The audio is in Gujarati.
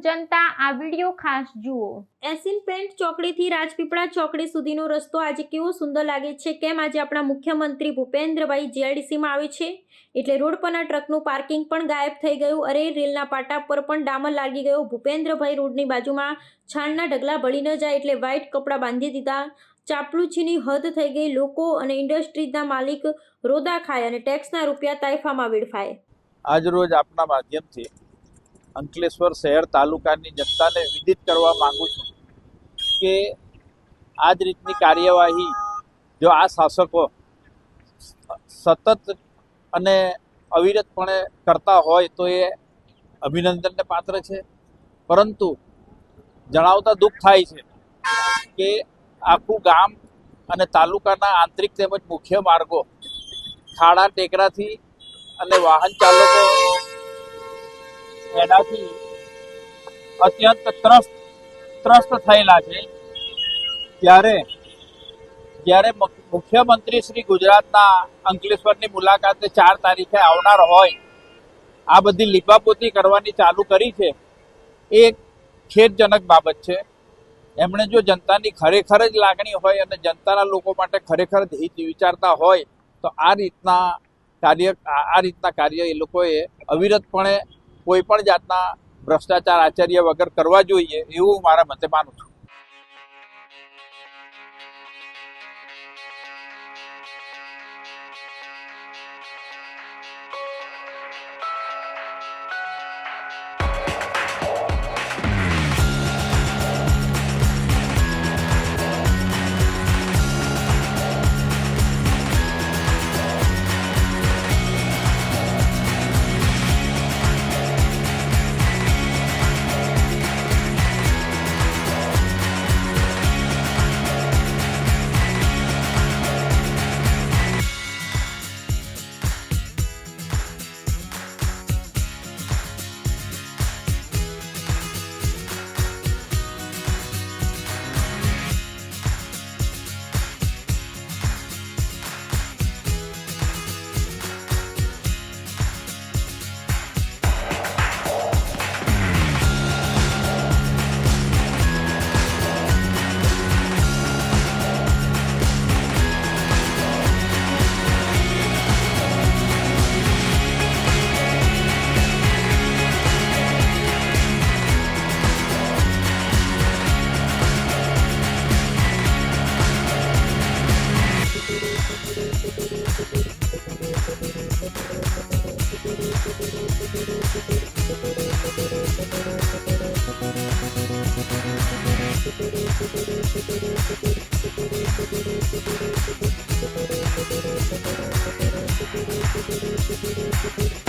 જનતા આ વિડીયો ખાસ જુઓ। એશિયન પેન્ટ ચોકડીથી રાજપીપળા ચોકડી સુધીનો રસ્તો આજે કેવો સુંદર લાગે છે। કેમ આજે આપણા મુખ્યમંત્રી ભૂપેન્દ્રભાઈ જીઆઈડીસીમાં આવે છે એટલે રોડ પરના ટ્રકનું પાર્કિંગ પણ ગાયબ થઈ ગયું। અરે રેલના પાટા પર પણ ડામર લાગી ગયો। ભૂપેન્દ્રભાઈ રોડની બાજુમાં છાણના ઢગલા ભળી ન જાય એટલે વ્હાઇટ કપડાં બાંધી દીધા। ચાપલુસીની હદ થઈ ગઈ। લોકો અને ઇન્ડસ્ટ્રીઝના માલિક રોદા ખાય અને ટેક્સના રૂપિયા તાઇફામાં વેડફાય। આજ રોજ આપના માધ્યમથી અંકલેશ્વર શહેર તાલુકાની જનતાને વિદિત કરવા માંગુ છું કે આ જ રીતની કાર્યવાહી જો આ શાસકો સતત અને અવિરતપણે કરતા હોય તો એ અભિનંદનને પાત્ર છે। પરંતુ જણાવતા દુઃખ થાય છે કે આખું ગામ અને તાલુકાના આંતરિક તેમજ મુખ્ય માર્ગો ખાડા ટેકરાથી અને વાહન ચાલકો એનાથી અત્યંત ત્રસ્ત થયેલા છે। જ્યારે મુખ્યમંત્રી શ્રી ગુજરાતના અંકલેશ્વરની મુલાકાતે 4 તારીખે આવનાર હોય આ બધી લીપાપોતી કરવાની ચાલુ કરી છે એ ખેદજનક બાબત છે। એમણે જો જનતાની ખરેખર જ લાગણી હોય અને જનતાના લોકો માટે ખરેખર હિત વિચારતા હોય તો આ રીતના કાર્ય એ લોકોએ અવિરતપણે કોઈ પણ જાતના ભ્રષ્ટાચાર આચર્ય વગર કરવા જોઈએ એવું મારા મતે માનું છું। Thank you.